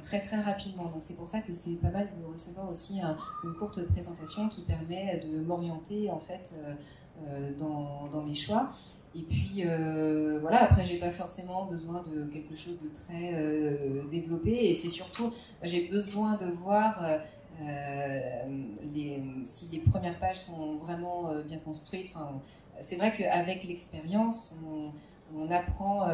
très très rapidement. Donc c'est pour ça que c'est pas mal de recevoir aussi une courte présentation qui permet de m'orienter en fait dans mes choix. Et puis voilà, après j'ai pas forcément besoin de quelque chose de très développé, et c'est surtout j'ai besoin de voir si les premières pages sont vraiment bien construites. Enfin, c'est vrai qu'avec l'expérience, on apprend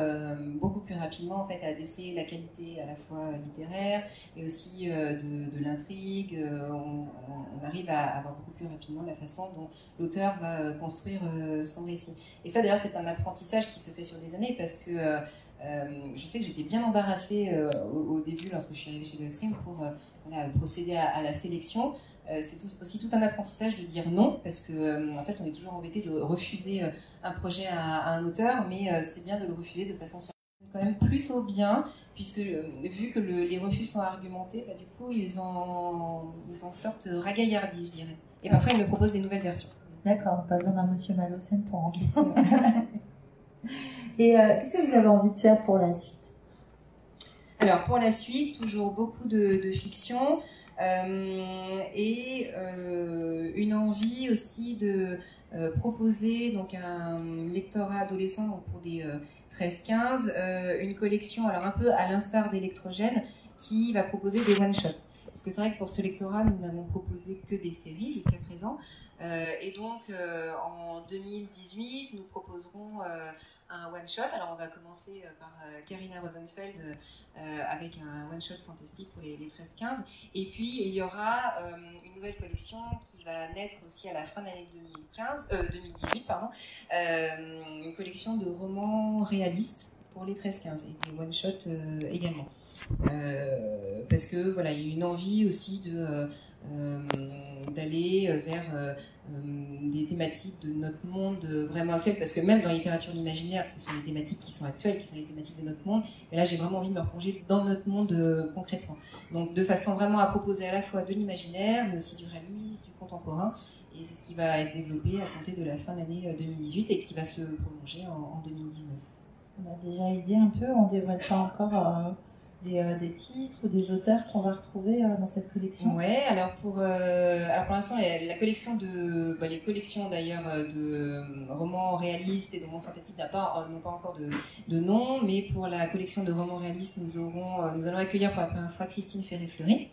beaucoup plus rapidement en fait à déceler la qualité à la fois littéraire et aussi de l'intrigue. On arrive à voir beaucoup plus rapidement la façon dont l'auteur va construire son récit. Et ça d'ailleurs c'est un apprentissage qui se fait sur des années parce que je sais que j'étais bien embarrassée au début lorsque je suis arrivée chez Gulfstream pour procéder à la sélection. C'est aussi tout un apprentissage de dire non parce que en fait on est toujours embêté de refuser un projet à un auteur, mais c'est bien de le refuser de façon quand même plutôt bien puisque vu que les refus sont argumentés, du coup ils en sortent ragaillardis, je dirais. Et parfois ils me proposent des nouvelles versions. D'accord, pas besoin d'un monsieur Malocène pour encaisser. Et qu'est-ce que vous avez envie de faire pour la suite? Alors pour la suite, toujours beaucoup de fiction et une envie aussi de proposer donc un lectorat adolescent donc pour des 13-15, une collection alors un peu à l'instar d'Electrogène qui va proposer des one-shots. Parce que c'est vrai que pour ce lectorat, nous n'avons proposé que des séries jusqu'à présent. Et donc, en 2018, nous proposerons un one-shot. Alors, on va commencer par Karina Rosenfeld avec un one-shot fantastique pour les 13-15. Et puis, il y aura une nouvelle collection qui va naître aussi à la fin de l'année 2018, une collection de romans réalistes pour les 13-15 et des one-shots également. Parce que voilà, il y a une envie aussi d'aller vers des thématiques de notre monde vraiment actuelles, parce que même dans la littérature imaginaire, ce sont des thématiques qui sont actuelles, qui sont des thématiques de notre monde, mais là j'ai vraiment envie de me replonger dans notre monde concrètement. Donc de façon vraiment à proposer à la fois de l'imaginaire, mais aussi du réalisme, du contemporain, et c'est ce qui va être développé à compter de la fin de l'année 2018 et qui va se prolonger en 2019. On a déjà idée un peu, on ne dévoile pas encore des titres ou des auteurs qu'on va retrouver dans cette collection? Ouais, alors pour l'instant la collection les collections d'ailleurs de romans réalistes et de romans fantastiques n'ont pas encore de nom, mais pour la collection de romans réalistes nous allons accueillir pour la première fois Christine Ferré-Fleury.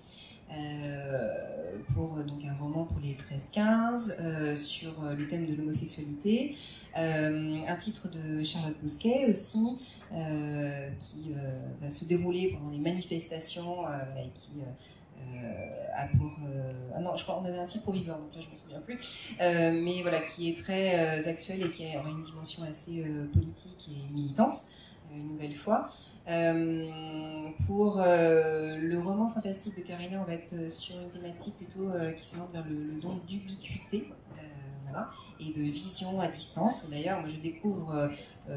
Pour donc un roman pour les 13-15 sur le thème de l'homosexualité, un titre de Charlotte Bousquet aussi qui va se dérouler pendant les manifestations et qui a pour non je crois qu'on avait un titre provisoire donc là je me souviens plus mais voilà qui est très actuel et qui aura une dimension assez politique et militante une nouvelle fois. Pour le roman fantastique de Karina, on va être sur une thématique plutôt qui s'oriente vers le don d'ubiquité et de vision à distance. D'ailleurs, moi je découvre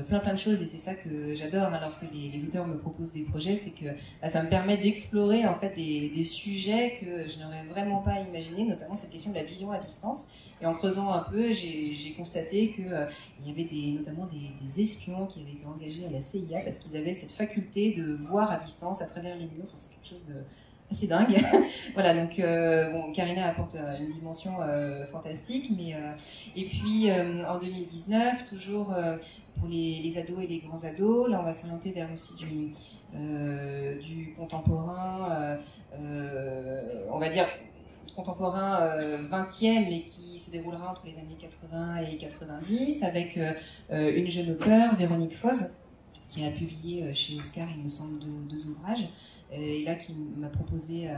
plein de choses et c'est ça que j'adore lorsque les auteurs me proposent des projets, c'est que ça me permet d'explorer en fait des sujets que je n'aurais vraiment pas imaginé, notamment cette question de la vision à distance. Et en creusant un peu, j'ai constaté que il y avait notamment des espions qui avaient été engagés à la CIA parce qu'ils avaient cette faculté de voir à distance à travers les murs. Enfin, c'est quelque chose de assez dingue. Voilà, donc Karina apporte une dimension fantastique, mais et puis en 2019, toujours pour les ados et les grands ados, là on va s'orienter vers aussi du contemporain, on va dire contemporain 20e, mais qui se déroulera entre les années 80 et 90, avec une jeune auteure, Véronique Foz, qui a publié chez Oscar, il me semble, deux ouvrages, et là qui m'a proposé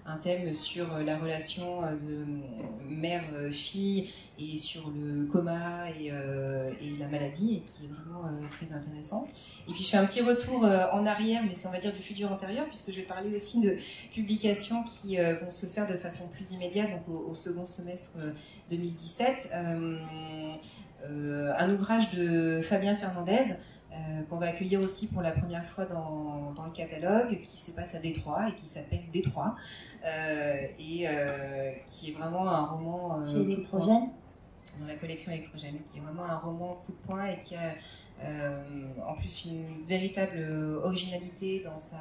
un thème sur la relation de mère-fille et sur le coma et la maladie, et qui est vraiment très intéressant. Et puis je fais un petit retour en arrière, mais c'est on va dire du futur antérieur, puisque je vais parler aussi de publications qui vont se faire de façon plus immédiate, donc au second semestre 2017. Un ouvrage de Fabien Fernandez, qu'on va accueillir aussi pour la première fois dans le catalogue, qui se passe à Détroit et qui s'appelle Détroit, et qui est vraiment un roman chez Electrogène, dans la collection Electrogène, qui est vraiment un roman coup de poing et qui a en plus une véritable originalité dans sa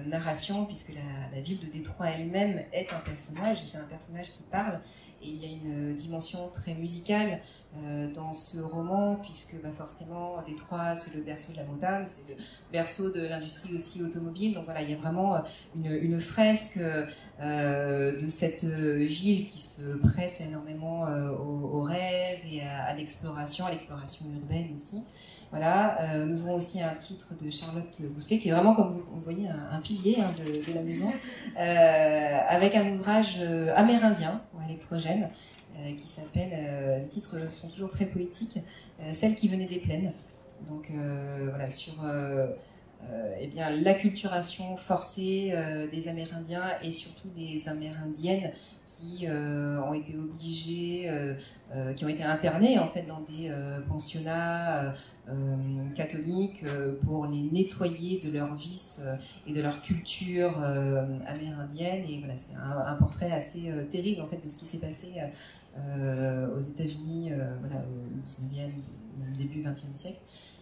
narration, puisque la ville de Détroit elle-même est un personnage, et c'est un personnage qui parle, et il y a une dimension très musicale dans ce roman, puisque forcément Détroit c'est le berceau de la Motown, c'est le berceau de l'industrie aussi automobile, donc voilà, il y a vraiment une fresque de cette ville qui se prête énormément aux rêves et à l'exploration urbaine aussi. Voilà, nous avons aussi un titre de Charlotte Bousquet qui est vraiment, comme vous voyez, un pilier de la maison, avec un ouvrage amérindien ou électrogène qui s'appelle, les titres sont toujours très poétiques, Celle qui venait des plaines. Donc voilà, sur eh bien, l'acculturation forcée des Amérindiens et surtout des Amérindiennes qui ont été obligées, qui ont été internées en fait dans des pensionnats catholiques pour les nettoyer de leurs vices et de leur culture amérindienne. Et voilà, c'est un portrait assez terrible en fait de ce qui s'est passé aux États-Unis, voilà, au 19e, début 20e siècle.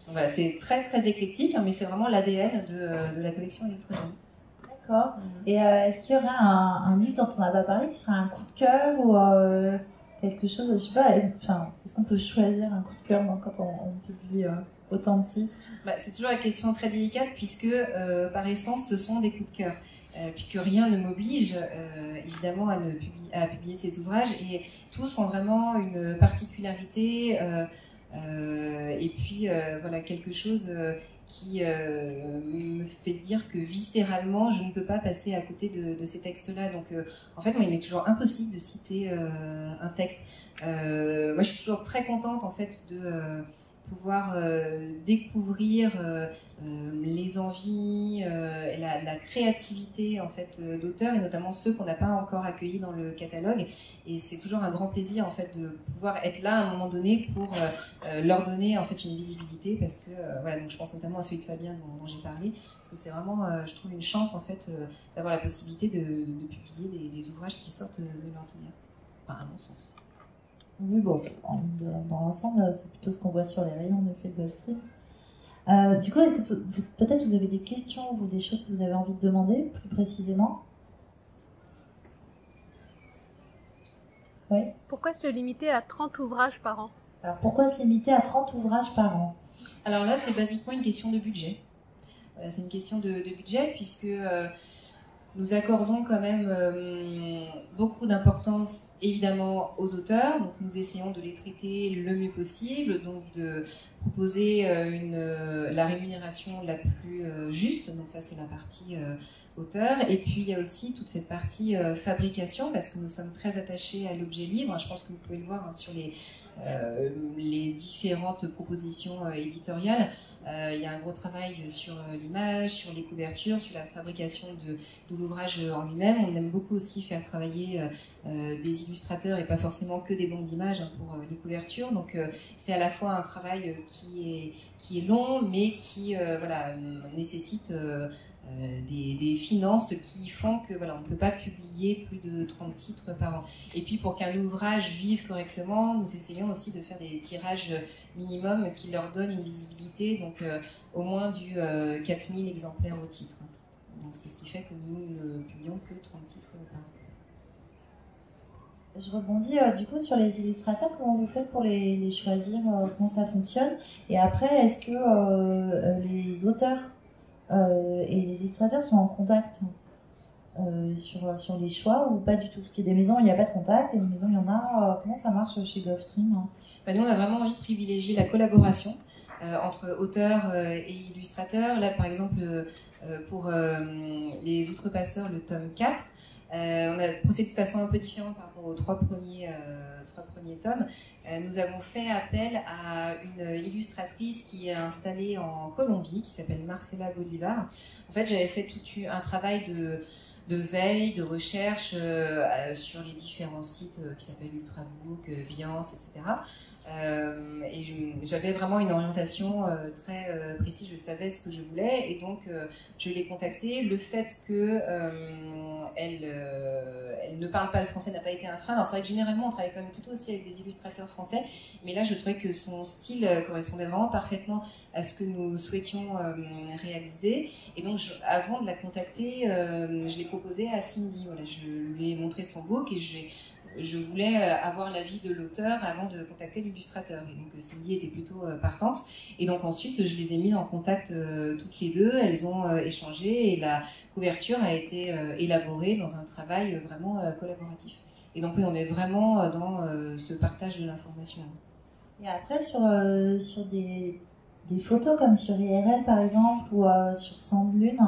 Donc voilà, c'est très très éclectique, hein, mais c'est vraiment l'ADN de la collection électrogène. D'accord. Et est-ce qu'il y aurait un livre dont on n'a pas parlé qui serait un coup de cœur ou quelque chose, je sais pas, enfin, est-ce qu'on peut choisir un coup de cœur quand on publie autant de titres? C'est toujours la question très délicate puisque par essence ce sont des coups de cœur. Puisque rien ne m'oblige évidemment à publier ces ouvrages, et tous ont vraiment une particularité et puis voilà, quelque chose qui me fait dire que viscéralement je ne peux pas passer à côté de ces textes-là. Donc en fait, moi, il m'est toujours impossible de citer un texte. Moi, je suis toujours très contente en fait de pouvoir découvrir les envies et la créativité en fait d'auteurs, et notamment ceux qu'on n'a pas encore accueillis dans le catalogue. Et c'est toujours un grand plaisir en fait de pouvoir être là à un moment donné pour leur donner en fait une visibilité, parce que voilà, donc je pense notamment à celui de Fabien dont j'ai parlé, parce que c'est vraiment je trouve une chance en fait d'avoir la possibilité de publier des ouvrages qui sortent de l'ordinaire, enfin à mon sens. Oui, bon, dans l'ensemble, c'est plutôt ce qu'on voit sur les rayons en effet de Gulfstream. Du coup, est-ce que peut-être vous avez des questions ou des choses que vous avez envie de demander plus précisément? Oui. Pourquoi se limiter à 30 ouvrages par an? Alors, pourquoi se limiter à 30 ouvrages par an? Alors là, c'est basiquement une question de budget. C'est une question de budget, puisque nous accordons quand même beaucoup d'importance évidemment aux auteurs, donc nous essayons de les traiter le mieux possible, donc de proposer la rémunération la plus juste, donc ça c'est la partie auteur, et puis il y a aussi toute cette partie fabrication, parce que nous sommes très attachés à l'objet livre. Je pense que vous pouvez le voir sur les différentes propositions éditoriales. Il y a un gros travail sur l'image, sur les couvertures, sur la fabrication de l'ouvrage en lui-même. On aime beaucoup aussi faire travailler des illustrateurs et pas forcément que des banques d'images pour les couvertures. Donc c'est à la fois un travail qui est long, mais qui voilà, nécessite des finances qui font que voilà, on ne peut pas publier plus de 30 titres par an. Et puis pour qu'un ouvrage vive correctement, nous essayons aussi de faire des tirages minimum qui leur donnent une visibilité, donc au moins du 4000 exemplaires au titre. Donc c'est ce qui fait que nous ne publions que 30 titres par an. Je rebondis du coup sur les illustrateurs. Comment vous faites pour les choisir, comment ça fonctionne? Et après, est-ce que les auteurs et les illustrateurs sont en contact sur les choix, ou pas du tout? Parce qu'il y a des maisons où il n'y a pas de contact, et des maisons où il y en a. Comment ça marche chez Gulfstream? Nous, on a vraiment envie de privilégier la collaboration entre auteurs et illustrateurs. Là, par exemple, pour Les Outrepasseurs, le tome 4, on a procédé de façon un peu différente par rapport aux trois premiers tomes. Nous avons fait appel à une illustratrice qui est installée en Colombie, qui s'appelle Marcela Bolivar. En fait, j'avais fait tout un travail de veille, de recherche sur les différents sites qui s'appellent Ultrabook, Viance, etc. Et j'avais vraiment une orientation très précise, je savais ce que je voulais, et donc je l'ai contactée. Le fait que elle ne parle pas le français n'a pas été un frein. Alors c'est vrai que généralement on travaille quand même plutôt aussi avec des illustrateurs français, mais là je trouvais que son style correspondait vraiment parfaitement à ce que nous souhaitions réaliser. Et donc avant de la contacter, je l'ai proposé à Cindy. Voilà, je lui ai montré son book et je voulais avoir l'avis de l'auteur avant de contacter l'illustrateur. Et donc Cindy était plutôt partante. Et donc ensuite, je les ai mises en contact toutes les deux. Elles ont échangé et la couverture a été élaborée dans un travail vraiment collaboratif. Et donc oui, on est vraiment dans ce partage de l'information. Et après, sur des photos comme sur IRL par exemple ou sur Sandlune,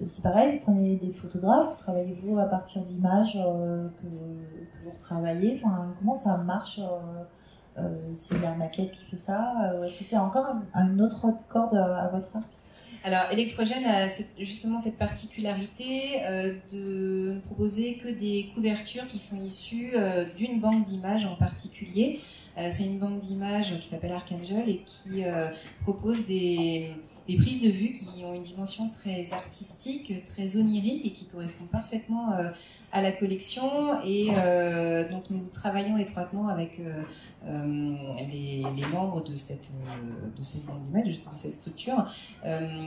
c'est pareil, vous prenez des photographes, vous travaillez-vous à partir d'images que vous retravaillez, enfin, comment ça marche c'est la maquette qui fait ça ou est-ce que c'est encore une autre corde à votre arc? Alors, Electrogène a justement cette particularité de ne proposer que des couvertures qui sont issues d'une banque d'images en particulier. C'est une banque d'images qui s'appelle Archangel et qui propose des prises de vue qui ont une dimension très artistique, très onirique et qui correspondent parfaitement à la collection. Et donc nous travaillons étroitement avec les membres de cette banque d'images, de cette structure,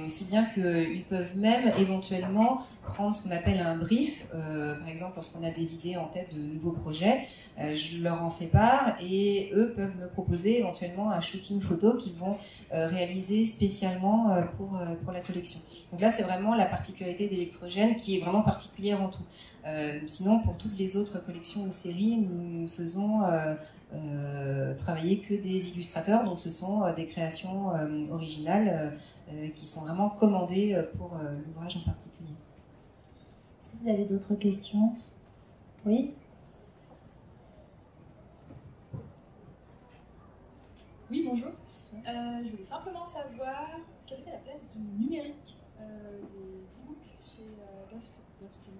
si bien qu'ils peuvent même éventuellement prendre ce qu'on appelle un brief. Par exemple, lorsqu'on a des idées en tête de nouveaux projets, je leur en fais part et eux peuvent me proposer éventuellement un shooting photo qu'ils vont réaliser spécialement pour la collection. Donc là, c'est vraiment la particularité d'Electrogène qui est vraiment particulière en tout. Sinon, pour toutes les autres collections ou séries, nous faisons travailler que des illustrateurs, donc ce sont des créations originales qui sont vraiment commandées pour l'ouvrage en particulier. Est-ce que vous avez d'autres questions? Oui? Oui, bonjour. Je voulais simplement savoir quelle était la place du numérique des e-books chez Gulfstream.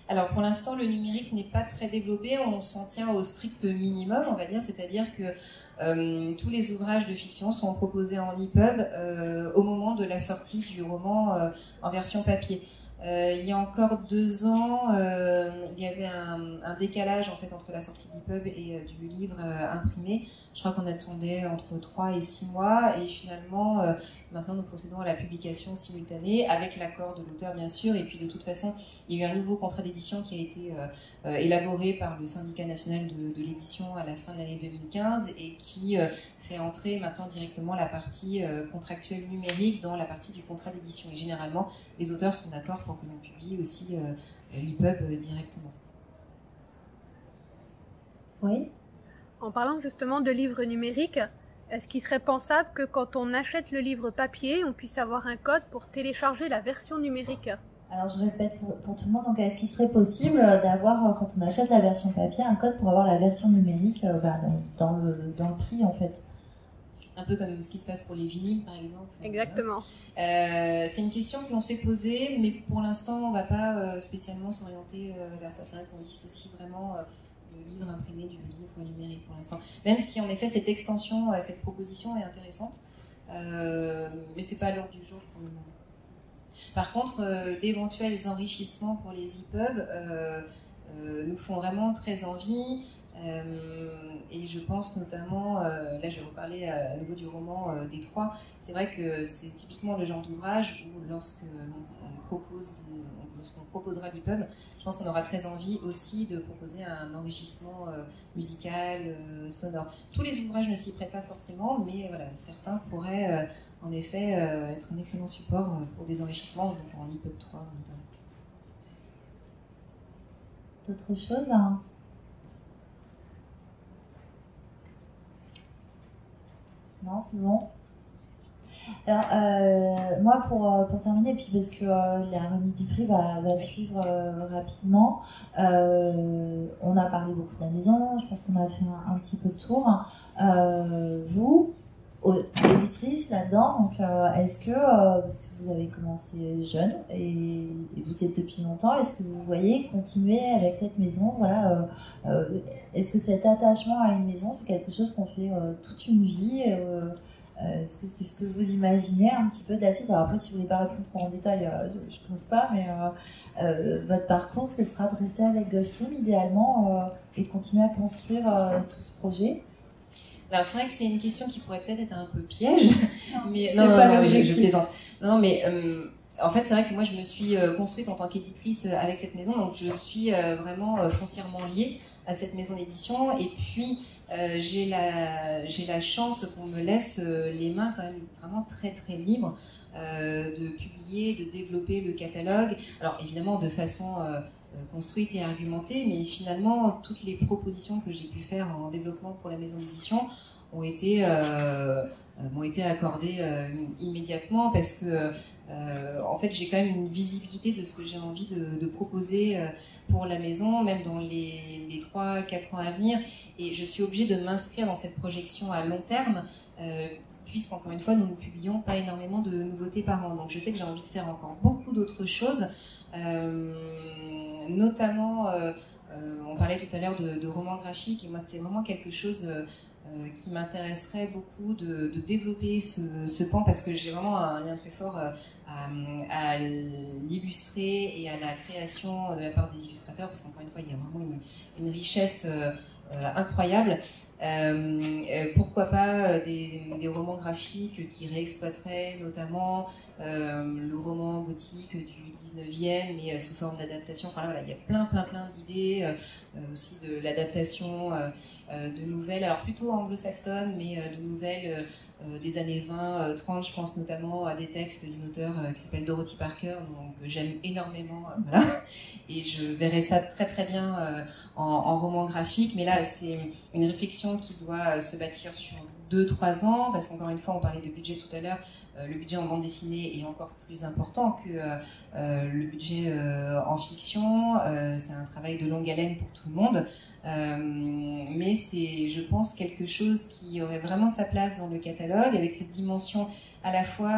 Alors pour l'instant, le numérique n'est pas très développé, on s'en tient au strict minimum, on va dire, c'est-à-dire que tous les ouvrages de fiction sont proposés en EPUB au moment de la sortie du roman en version papier. Il y a encore 2 ans, il y avait un décalage en fait entre la sortie d'EPUB et du livre imprimé. Je crois qu'on attendait entre 3 et 6 mois et finalement, maintenant nous procédons à la publication simultanée avec l'accord de l'auteur bien sûr. Et puis de toute façon, il y a eu un nouveau contrat d'édition qui a été élaboré par le syndicat national de l'édition à la fin de l'année 2015 et qui fait entrer maintenant directement la partie contractuelle numérique dans la partie du contrat d'édition. Et généralement, les auteurs sont d'accord pour que l'on publie aussi l'EPUB directement. Oui. En parlant justement de livres numériques, est-ce qu'il serait pensable que quand on achète le livre papier, on puisse avoir un code pour télécharger la version numérique? Alors je répète pour tout le monde, donc est-ce qu'il serait possible d'avoir, quand on achète la version papier, un code pour avoir la version numérique dans le prix en fait? Un peu comme ce qui se passe pour les vinyles, par exemple. Exactement. C'est une question que l'on s'est posée, mais pour l'instant, on ne va pas spécialement s'orienter vers ça. C'est vrai qu'on dissocie vraiment le livre imprimé du livre numérique pour l'instant. Même si, en effet, cette extension, cette proposition est intéressante, mais c'est pas à l'ordre du jour pour le moment. Par contre, d'éventuels enrichissements pour les EPUB nous font vraiment très envie. Et je pense notamment, là je vais reparler à nouveau du roman Détroit, c'est vrai que c'est typiquement le genre d'ouvrage où lorsqu'on proposera l'EPUB, je pense qu'on aura très envie aussi de proposer un enrichissement musical, sonore. Tous les ouvrages ne s'y prêtent pas forcément, mais voilà, certains pourraient en effet être un excellent support pour des enrichissements, donc en EPUB 3 notamment. D'autres choses hein? Non, c'est bon. Alors, moi, pour terminer, puis parce que la remise du prix va suivre rapidement, on a parlé beaucoup de la maison, je pense qu'on a fait un petit peu de tour. Vous, éditrice là-dedans, donc est-ce que, parce que vous avez commencé jeune et vous y êtes depuis longtemps, est-ce que vous voyez continuer avec cette maison, voilà, est-ce que cet attachement à une maison, c'est quelque chose qu'on fait toute une vie, est-ce que c'est ce que vous imaginez un petit peu de la suite? Alors après, si vous voulez pas répondre trop en détail, je pense pas, mais votre parcours, ce sera de rester avec Gulfstream idéalement et de continuer à construire tout ce projet. Alors c'est vrai que c'est une question qui pourrait peut-être être un peu piège, mais c'est pas l'objectif. Je plaisante. Non, mais en fait c'est vrai que moi je me suis construite en tant qu'éditrice avec cette maison, donc je suis vraiment foncièrement liée à cette maison d'édition. Et puis j'ai la chance qu'on me laisse les mains quand même vraiment très très libres de publier, de développer le catalogue. Alors évidemment de façon construite et argumentée, mais finalement toutes les propositions que j'ai pu faire en développement pour la maison d'édition m'ont été accordées immédiatement, parce que en fait j'ai quand même une visibilité de ce que j'ai envie de proposer pour la maison, même dans les 3-4 ans à venir, et je suis obligée de m'inscrire dans cette projection à long terme, puisqu'encore une fois nous ne publions pas énormément de nouveautés par an, donc je sais que j'ai envie de faire encore beaucoup d'autres choses. Notamment, on parlait tout à l'heure de romans graphiques, et moi c'est vraiment quelque chose qui m'intéresserait beaucoup de développer ce pan, parce que j'ai vraiment un lien très fort à l'illustrer et à la création de la part des illustrateurs, parce qu'encore une fois il y a vraiment une richesse incroyable. Pourquoi pas des romans graphiques qui réexploiteraient notamment le roman gothique du 19e, mais sous forme d'adaptation. Enfin voilà, il y a plein d'idées, aussi de l'adaptation de nouvelles, alors plutôt anglo-saxonnes, mais de nouvelles des années 20-30. Je pense notamment à des textes d'une auteure qui s'appelle Dorothy Parker, que j'aime énormément, voilà. Et je verrais ça très très bien en roman graphique, mais là c'est une réflexion qui doit se bâtir sur 2-3 ans, parce qu'encore une fois on parlait de budget tout à l'heure, le budget en bande dessinée est encore plus important que le budget en fiction, c'est un travail de longue haleine pour tout le monde, mais c'est, je pense, quelque chose qui aurait vraiment sa place dans le catalogue, avec cette dimension à la fois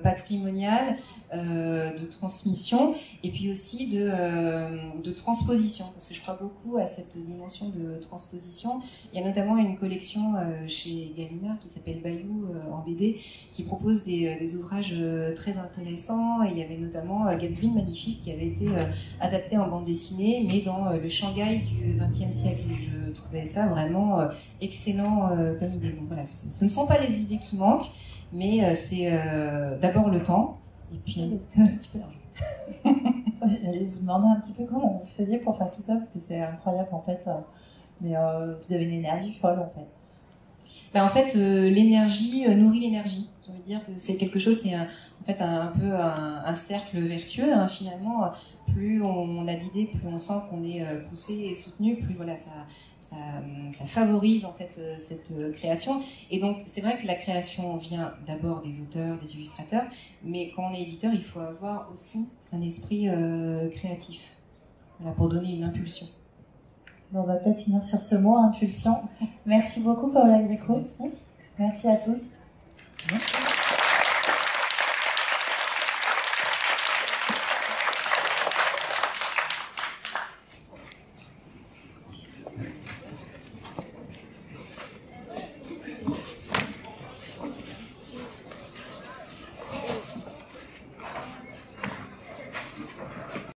patrimoniale, de transmission, et puis aussi de transposition, parce que je crois beaucoup à cette dimension de transposition. Il y a notamment une collection chez Gallimard qui s'appelle Bayou en BD, qui propose des ouvrages très intéressants, et il y avait notamment Gatsby le Magnifique qui avait été adapté en bande dessinée, mais dans le Shanghai du XXe siècle. Et je trouvais ça vraiment excellent comme idée. Donc voilà, ce ne sont pas les idées qui manquent, mais c'est d'abord le temps, et puis un petit peu l'argent. J'allais vous demander un petit peu comment vous faisiez pour faire tout ça, parce que c'est incroyable en fait, mais vous avez une énergie folle en fait. Ben, en fait, l'énergie nourrit l'énergie. J'ai envie de dire que c'est quelque chose, c'est en fait un peu un cercle vertueux, hein, finalement. Plus on a d'idées, plus on sent qu'on est poussé et soutenu, plus voilà, ça favorise en fait cette création. Et donc c'est vrai que la création vient d'abord des auteurs, des illustrateurs, mais quand on est éditeur, il faut avoir aussi un esprit créatif, voilà, pour donner une impulsion. Bon, on va peut-être finir sur ce mot, impulsion. Merci beaucoup, Paola Greco. Merci à tous. Merci.